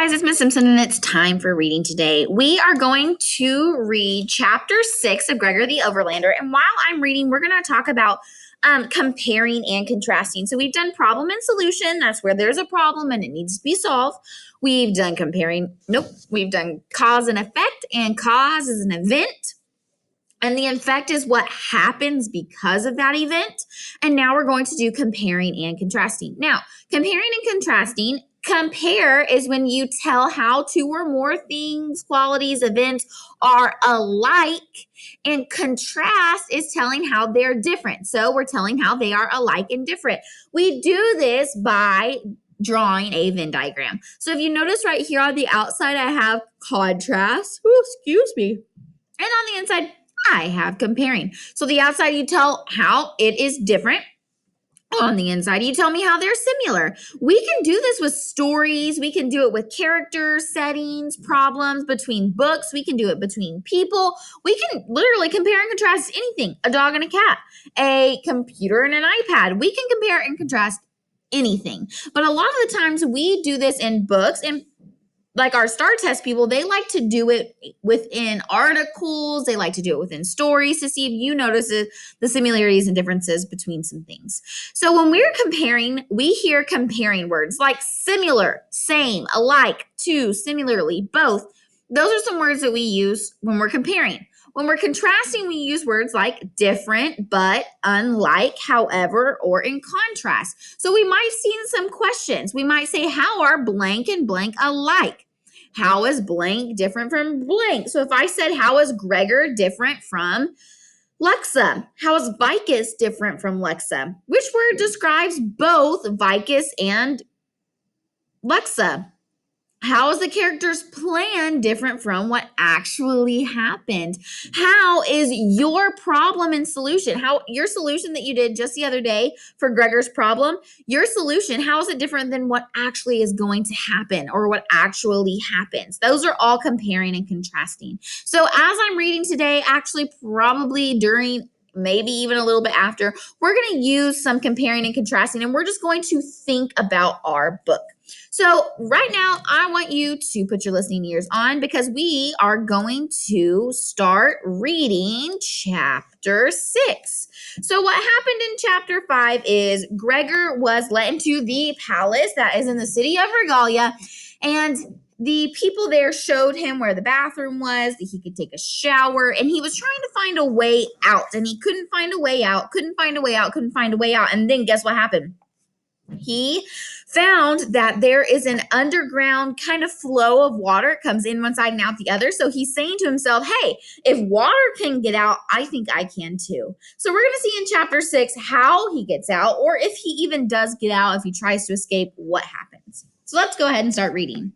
guys, it's Miss Simpson and it's time for reading today. We are going to read chapter 6 of Gregor the Overlander. And while I'm reading, we're going to talk about comparing and contrasting. So we've done problem and solution. That's where there's a problem and it needs to be solved. We've done we've done cause and effect, and cause is an event. And the effect is what happens because of that event. And now we're going to do comparing and contrasting. Now, comparing and contrasting, compare is when you tell how two or more things, qualities, events are alike. And contrast is telling how they're different. So we're telling how they are alike and different. We do this by drawing a Venn diagram. So if you notice right here on the outside, I have contrast. Excuse me. And on the inside, I have comparing. So the outside, you tell how it is different. On the inside, you tell me how they're similar. We can do this with stories. We can do it with characters, settings, problems between books. We can do it between people. We can literally compare and contrast anything. A dog and a cat, a computer and an iPad. We can compare and contrast anything. But a lot of the times we do this in books, and like our STAR test people, they like to do it within articles. They like to do it within stories to see if you notice the similarities and differences between some things. So when we're comparing, we hear comparing words like similar, same, alike, to, similarly, both. Those are some words that we use when we're comparing. When we're contrasting, we use words like different, but, unlike, however, or in contrast. So we might see in some questions, we might say, how are blank and blank alike? How is blank different from blank? So if I said, how is Gregor different from Lexa? How is Vicus different from Lexa? Which word describes both Vicus and Lexa? How is the character's plan different from what actually happened? How is your problem and solution? How your solution that you did just the other day for Gregor's problem, your solution, how is it different than what actually is going to happen or what actually happens? Those are all comparing and contrasting. So as I'm reading today, actually probably during, maybe even a little bit after, we're going to use some comparing and contrasting, and we're just going to think about our book. So right now, I want you to put your listening ears on because we are going to start reading chapter 6. So what happened in chapter 5 is Gregor was let into the palace that is in the city of Regalia, and the people there showed him where the bathroom was, that he could take a shower, and he was trying to find a way out, and he couldn't find a way out, and then guess what happened? He found that there is an underground kind of flow of water. It comes in one side and out the other. So he's saying to himself, hey, if water can get out, I think I can too. So we're going to see in chapter 6 how he gets out, or if he even does get out, if he tries to escape, what happens. So let's go ahead and start reading.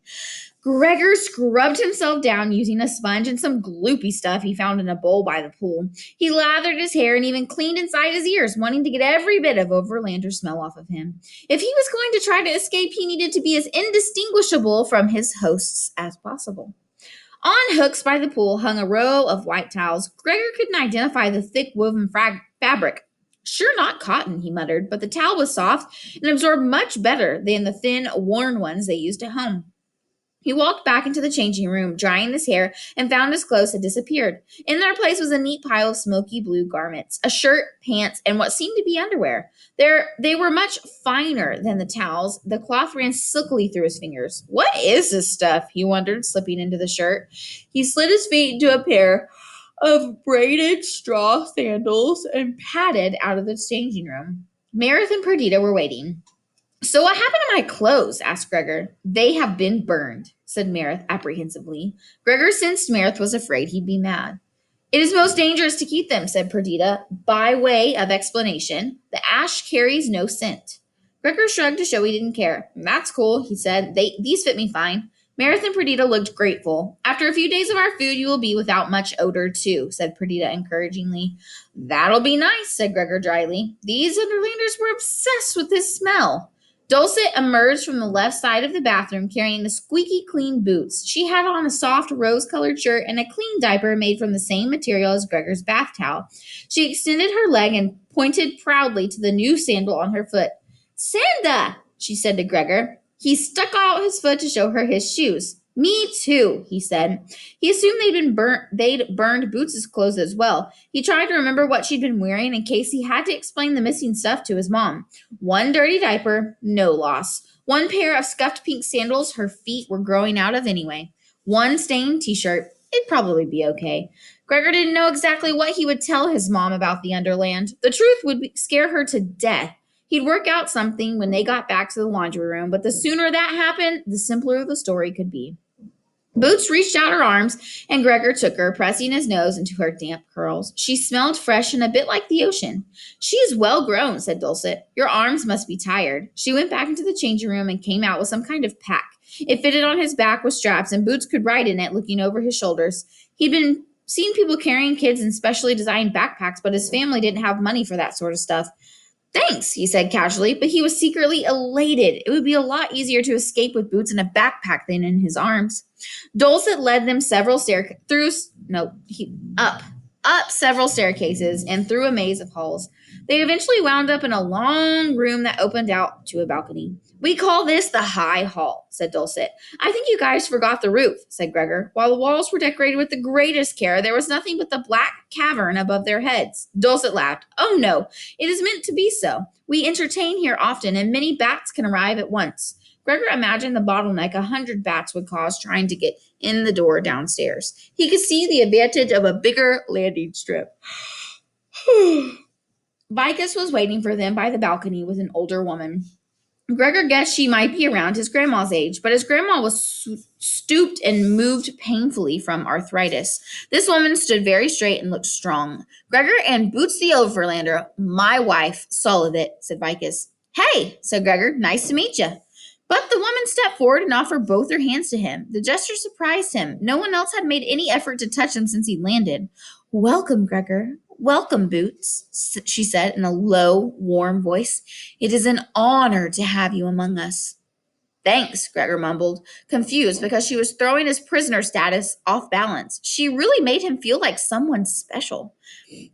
Gregor scrubbed himself down using a sponge and some gloopy stuff he found in a bowl by the pool. He lathered his hair and even cleaned inside his ears, wanting to get every bit of Overlander smell off of him. If he was going to try to escape, he needed to be as indistinguishable from his hosts as possible. On hooks by the pool hung a row of white towels. Gregor couldn't identify the thick woven fabric. Sure, not cotton, he muttered, but the towel was soft and absorbed much better than the thin, worn ones they used at home. He walked back into the changing room, drying his hair, and found his clothes had disappeared. In their place was a neat pile of smoky blue garments, a shirt, pants, and what seemed to be underwear. They were much finer than the towels. The cloth ran silkily through his fingers. What is this stuff? He wondered, slipping into the shirt. He slid his feet into a pair of braided straw sandals and padded out of the changing room. Meredith and Perdita were waiting. So what happened to my clothes? Asked Gregor. They have been burned, said Meredith apprehensively. Gregor sensed Meredith was afraid he'd be mad. It is most dangerous to keep them, said Perdita, by way of explanation. The ash carries no scent. Gregor shrugged to show he didn't care. That's cool, he said. These fit me fine. Meredith and Perdita looked grateful. After a few days of our food, you will be without much odor, too, said Perdita encouragingly. That'll be nice, said Gregor dryly. These Underlanders were obsessed with this smell. Dulcet emerged from the left side of the bathroom carrying the squeaky clean boots. She had on a soft rose-colored shirt and a clean diaper made from the same material as Gregor's bath towel. She extended her leg and pointed proudly to the new sandal on her foot. Sanda, she said to Gregor. He stuck out his foot to show her his shoes. Me too, he said. He assumed they'd burned Boots' clothes as well. He tried to remember what she'd been wearing in case he had to explain the missing stuff to his mom. One dirty diaper, no loss. One pair of scuffed pink sandals her feet were growing out of anyway. One stained t-shirt. It'd probably be okay. Gregor didn't know exactly what he would tell his mom about the Underland. The truth would scare her to death. He'd work out something when they got back to the laundry room, but the sooner that happened, the simpler the story could be. Boots reached out her arms, and Gregor took her, pressing his nose into her damp curls. She smelled fresh and a bit like the ocean. She is well grown, said Dulcet. Your arms must be tired. She went back into the changing room and came out with some kind of pack. It fitted on his back with straps, and Boots could ride in it, looking over his shoulders. He'd been seen people carrying kids in specially designed backpacks, but his family didn't have money for that sort of stuff. Thanks, he said casually, but he was secretly elated. It would be a lot easier to escape with Boots in a backpack than in his arms. Dulcet led them several up several staircases and through a maze of halls. They eventually wound up in a long room that opened out to a balcony. We call this the High Hall, said Dulcet. I think you guys forgot the roof, said Gregor. While the walls were decorated with the greatest care, there was nothing but the black cavern above their heads. Dulcet laughed. Oh no, it is meant to be so. We entertain here often, and many bats can arrive at once. Gregor imagined the bottleneck 100 bats would cause trying to get in the door downstairs. He could see the advantage of a bigger landing strip. Vicus was waiting for them by the balcony with an older woman. Gregor guessed she might be around his grandma's age, but his grandma was stooped and moved painfully from arthritis. This woman stood very straight and looked strong. Gregor and Boots the Overlander, my wife, saw of it, said Vicus. Hey, said Gregor, nice to meet you. But the woman stepped forward and offered both her hands to him. The gesture surprised him. No one else had made any effort to touch him since he landed. Welcome, Gregor. Welcome, Boots, she said in a low, warm voice. It is an honor to have you among us. Thanks, Gregor mumbled, confused because she was throwing his prisoner status off balance. She really made him feel like someone special.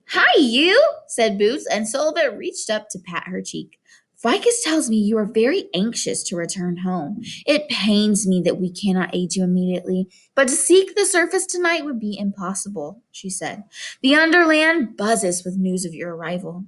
Hi, you, said Boots, and Sullivan reached up to pat her cheek. Vicus tells me you are very anxious to return home. It pains me that we cannot aid you immediately, but to seek the surface tonight would be impossible, she said. The underland buzzes with news of your arrival.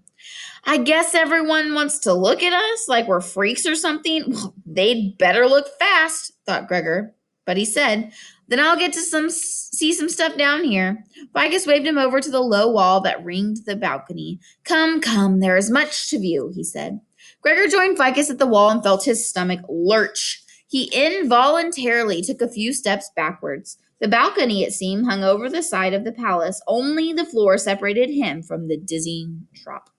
I guess everyone wants to look at us like we're freaks or something. Well, they'd better look fast, thought Gregor. But he said, then I'll get to see some stuff down here. Vicus waved him over to the low wall that ringed the balcony. Come, come, there is much to view, he said. Gregor joined Vicus at the wall and felt his stomach lurch. He involuntarily took a few steps backwards. The balcony, it seemed, hung over the side of the palace. Only the floor separated him from the dizzying drop.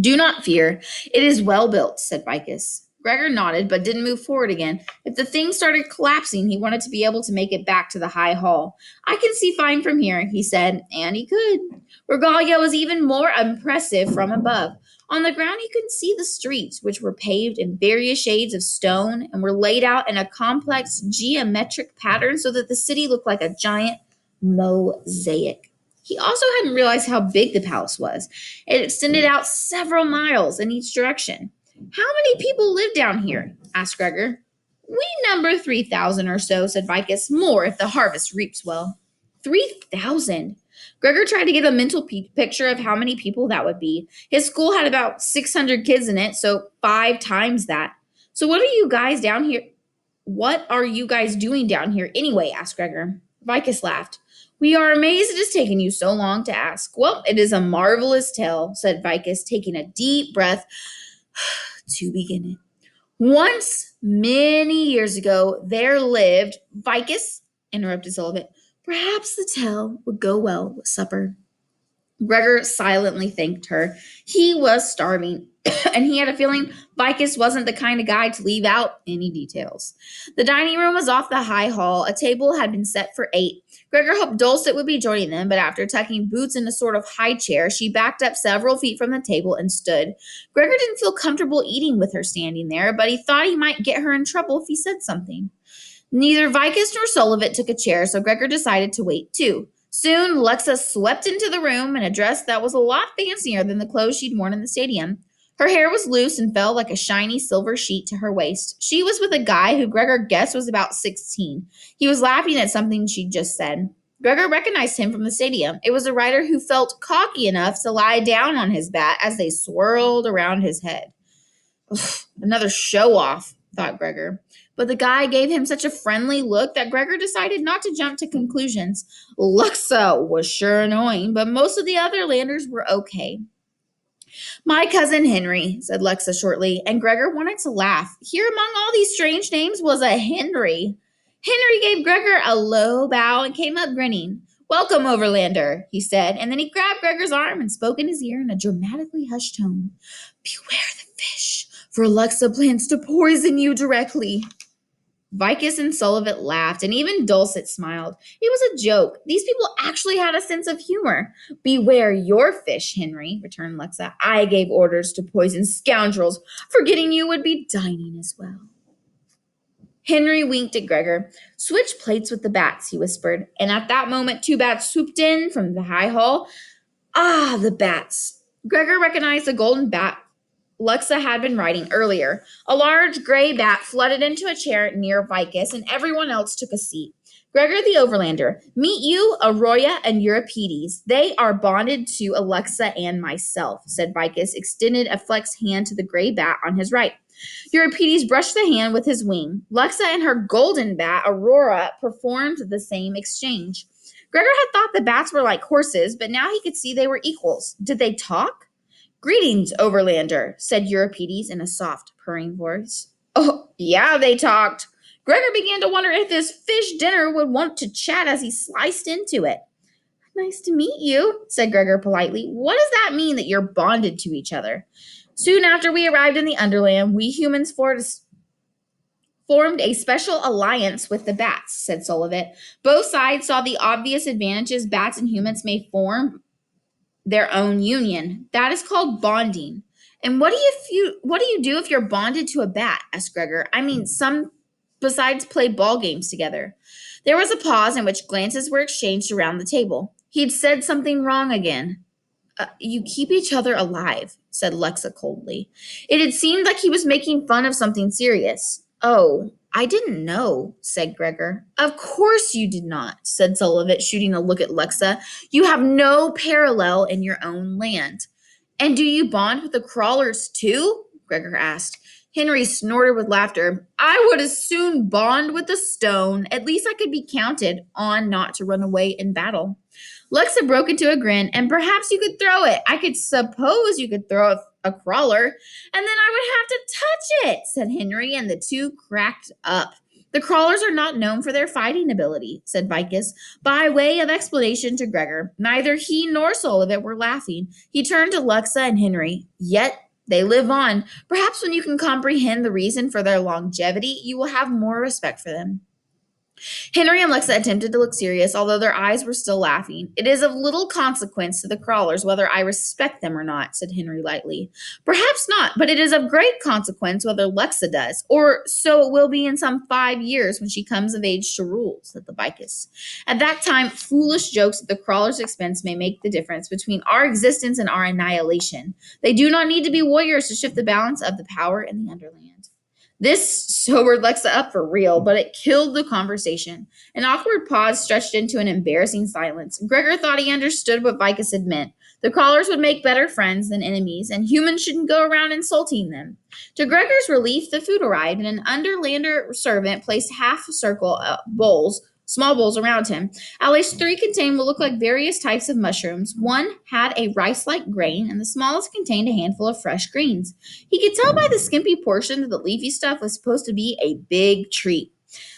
Do not fear. It is well built, said Vicus. Gregor nodded, but didn't move forward again. If the thing started collapsing, he wanted to be able to make it back to the high hall. I can see fine from here, he said, and he could. Regalia was even more impressive from above. On the ground, he could see the streets, which were paved in various shades of stone and were laid out in a complex geometric pattern so that the city looked like a giant mosaic. He also hadn't realized how big the palace was. It extended out several miles in each direction. How many people live down here? Asked Gregor. We number 3,000 or so, said Vicus. More if the harvest reaps well. 3,000? Gregor tried to get a mental picture of how many people that would be. His school had about 600 kids in it, so 5 times that. So what are you guys down here? What are you guys doing down here anyway? Asked Gregor. Vicus laughed. We are amazed it has taken you so long to ask. Well, it is a marvelous tale, said Vicus, taking a deep breath to begin it. Once, many years ago, there lived... Vicus, interrupted Sullivan. Perhaps the tale would go well with supper. Gregor silently thanked her. He was starving, and he had a feeling Vicus wasn't the kind of guy to leave out any details. The dining room was off the high hall. A table had been set for 8. Gregor hoped Dulcet would be joining them, but after tucking Boots in a sort of high chair, she backed up several feet from the table and stood. Gregor didn't feel comfortable eating with her standing there, but he thought he might get her in trouble if he said something. Neither Vicus nor Sullivan took a chair, so Gregor decided to wait too. Soon, Lexa swept into the room in a dress that was a lot fancier than the clothes she'd worn in the stadium. Her hair was loose and fell like a shiny silver sheet to her waist. She was with a guy who Gregor guessed was about 16. He was laughing at something she'd just said. Gregor recognized him from the stadium. It was a rider who felt cocky enough to lie down on his bat as they swirled around his head. Another show off, thought Gregor. But the guy gave him such a friendly look that Gregor decided not to jump to conclusions. Luxa was sure annoying, but most of the other landers were okay. My cousin Henry, said Lexa shortly, and Gregor wanted to laugh. Here among all these strange names was a Henry. Henry gave Gregor a low bow and came up grinning. Welcome, Overlander, he said, and then he grabbed Gregor's arm and spoke in his ear in a dramatically hushed tone. Beware the fish, for Lexa plans to poison you directly. Vicus and Sullivan laughed, and even Dulcet smiled. It was a joke. These people actually had a sense of humor. Beware your fish, Henry, returned Lexa. I gave orders to poison scoundrels, forgetting you would be dining as well. Henry winked at Gregor. Switch plates with the bats, he whispered, and at that moment 2 bats swooped in from the high hall. Ah, the bats. Gregor recognized the golden bat Lexa had been riding earlier. A large gray bat flooded into a chair near Vicus, and everyone else took a seat. Gregor the Overlander, meet you, Arroya and Euripides. They are bonded to Alexa and myself, said Vicus, extended a flexed hand to the gray bat on his right. Euripides brushed the hand with his wing. Lexa and her golden bat, Aurora, performed the same exchange. Gregor had thought the bats were like horses, but now he could see they were equals. Did they talk? Greetings, Overlander, said Euripides in a soft, purring voice. Oh, yeah, they talked. Gregor began to wonder if this fish dinner would want to chat as he sliced into it. Nice to meet you, said Gregor politely. What does that mean that you're bonded to each other? Soon after we arrived in the Underland, we humans formed a special alliance with the bats, said Sullivan. Both sides saw the obvious advantages bats and humans may form their own union. That is called bonding. And what do you do if you're bonded to a bat? Asked Gregor. I mean, some besides play ball games together. There was a pause in which glances were exchanged around the table. He'd said something wrong again. You keep each other alive, said Lexa coldly. It had seemed like he was making fun of something serious. Oh, I didn't know, said Gregor. Of course you did not, said Sullivan, shooting a look at Lexa. You have no parallel in your own land. And do you bond with the crawlers too? Gregor asked. Henry snorted with laughter. I would as soon bond with a stone. At least I could be counted on not to run away in battle. Lexa broke into a grin, and perhaps you could throw it. I could suppose you could throw a crawler, and then I would have to touch it, said Henry, and the two cracked up. The crawlers are not known for their fighting ability, said Vicus, by way of explanation to Gregor. Neither he nor Sullivan were laughing. He turned to Lexa and Henry. Yet they live on. Perhaps when you can comprehend the reason for their longevity, you will have more respect for them. Henry and Lexa attempted to look serious, although their eyes were still laughing. It is of little consequence to the crawlers whether I respect them or not, said Henry lightly. Perhaps not, but it is of great consequence whether Lexa does, or so it will be in some 5 years when she comes of age to rule, said the Vicus. At that time, foolish jokes at the crawlers' expense may make the difference between our existence and our annihilation. They do not need to be warriors to shift the balance of the power in the Underland. This sobered Lexa up for real, but it killed the conversation. An awkward pause stretched into an embarrassing silence. Gregor thought he understood what Vicus had meant. The crawlers would make better friends than enemies, and humans shouldn't go around insulting them. To Gregor's relief, the food arrived, and an Underlander servant placed half-circle small bowls around him. At least 3 contained what looked like various types of mushrooms. One had a rice-like grain, and the smallest contained a handful of fresh greens. He could tell by the skimpy portion that the leafy stuff was supposed to be a big treat.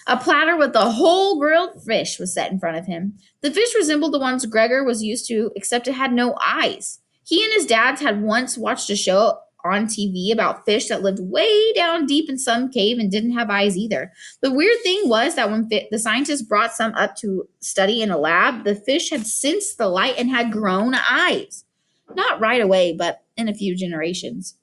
A platter with the whole grilled fish was set in front of him. The fish resembled the ones Gregor was used to, except it had no eyes. He and his dads had once watched a show on TV about fish that lived way down deep in some cave and didn't have eyes either. The weird thing was that when the scientists brought some up to study in a lab, the fish had sensed the light and had grown eyes. Not right away, but in a few generations.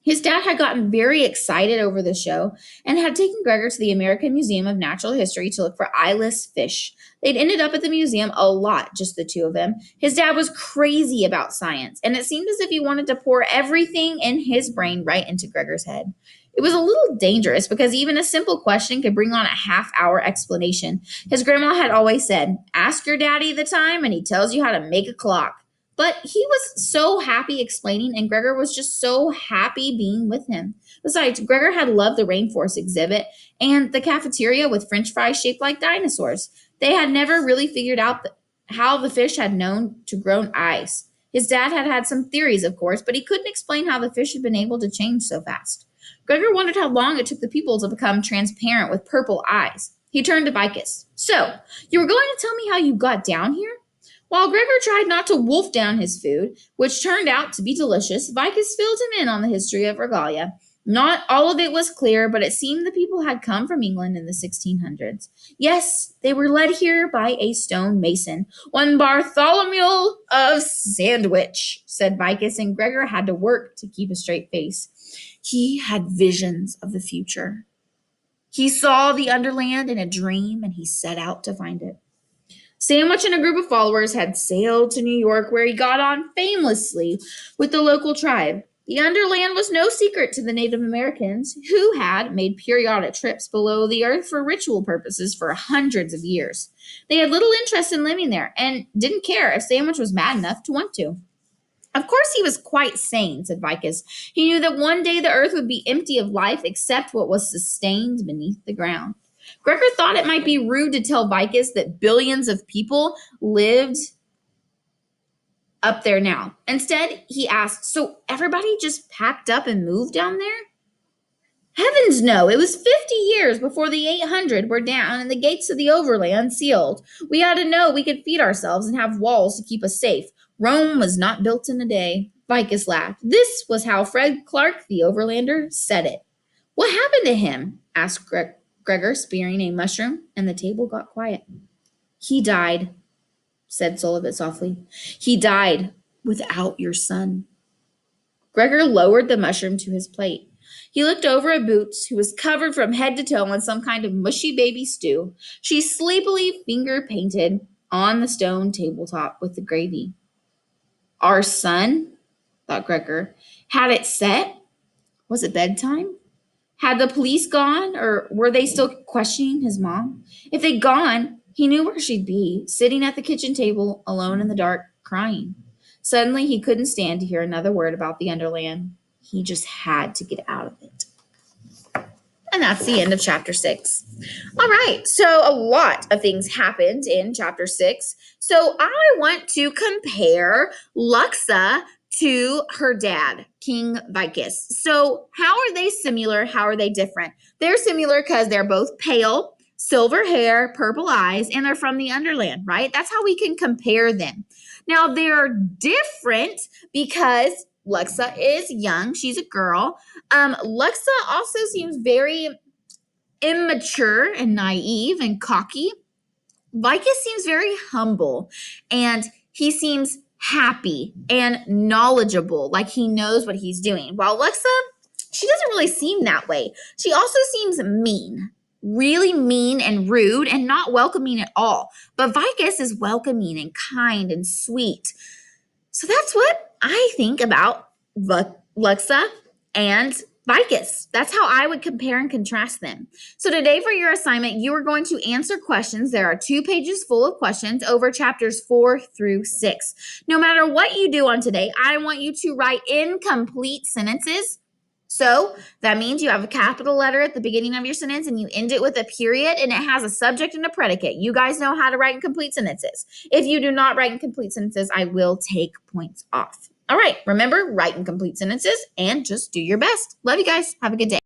His dad had gotten very excited over the show and had taken Gregor to the American Museum of Natural History to look for eyeless fish. They'd ended up at the museum a lot, just the two of them. His dad was crazy about science, and it seemed as if he wanted to pour everything in his brain right into Gregor's head. It was a little dangerous because even a simple question could bring on a half-hour explanation. His grandma had always said, "Ask your daddy the time and he tells you how to make a clock." But he was so happy explaining, and Gregor was just so happy being with him. Besides, Gregor had loved the rainforest exhibit and the cafeteria with french fries shaped like dinosaurs. They had never really figured out how the fish had known to grow eyes. His dad had had some theories, of course, but he couldn't explain how the fish had been able to change so fast. Gregor wondered how long it took the pupils to become transparent with purple eyes. He turned to Vicus. "So, you were going to tell me how you got down here?" While Gregor tried not to wolf down his food, which turned out to be delicious, Vicus filled him in on the history of Regalia. Not all of it was clear, but it seemed the people had come from England in the 1600s. Yes, they were led here by a stone mason, one Bartholomew of Sandwich, said Vicus, and Gregor had to work to keep a straight face. He had visions of the future. He saw the underland in a dream, and he set out to find it. Sandwich and a group of followers had sailed to New York, where he got on famously with the local tribe. The underland was no secret to the Native Americans, who had made periodic trips below the earth for ritual purposes for hundreds of years. They had little interest in living there and didn't care if Sandwich was mad enough to want to. Of course, he was quite sane, said Vicus. He knew that one day the earth would be empty of life except what was sustained beneath the ground. Gregor thought it might be rude to tell Vicus that billions of people lived up there now. Instead, he asked, "So everybody just packed up and moved down there?" "Heavens no, it was 50 years before the 800 were down and the gates of the Overland sealed. We had to know we could feed ourselves and have walls to keep us safe. Rome was not built in a day." Vicus laughed. This was how Fred Clark, the Overlander, said it. "What happened to him?" asked Gregor, spearing a mushroom, and the table got quiet. "He died," said Sullivan softly. "He died without your son." Gregor lowered the mushroom to his plate. He looked over at Boots, who was covered from head to toe in some kind of mushy baby stew. She sleepily finger painted on the stone tabletop with the gravy. "Our son?" thought Gregor. Had it set? Was it bedtime? Had the police gone, or were they still questioning his mom? If they'd gone, he knew where she'd be, sitting at the kitchen table, alone in the dark, crying. Suddenly, he couldn't stand to hear another word about the Underland. He just had to get out of it. And that's the end of chapter 6. All right, so a lot of things happened in chapter 6. So I want to compare Luxa to her dad, King Vicus. So how are they similar? How are they different? They're similar because they're both pale, silver hair, purple eyes, and they're from the Underland, right? That's how we can compare them. Now they're different because Luxa is young. She's a girl. Luxa also seems very immature and naive and cocky. Vicus seems very humble, and he seems happy and knowledgeable, like he knows what he's doing. While Luxa, she doesn't really seem that way. She also seems mean, really mean and rude and not welcoming at all. But Vicus is welcoming and kind and sweet. So that's what I think about Luxa and Vicus. That's how I would compare and contrast them. So today for your assignment, you are going to answer questions. There are 2 pages full of questions over chapters 4 through 6. No matter what you do on today, I want you to write incomplete sentences. So that means you have a capital letter at the beginning of your sentence and you end it with a period and it has a subject and a predicate. You guys know how to write incomplete sentences. If you do not write incomplete sentences, I will take points off. All right, remember, write incomplete sentences and just do your best. Love you guys. Have a good day.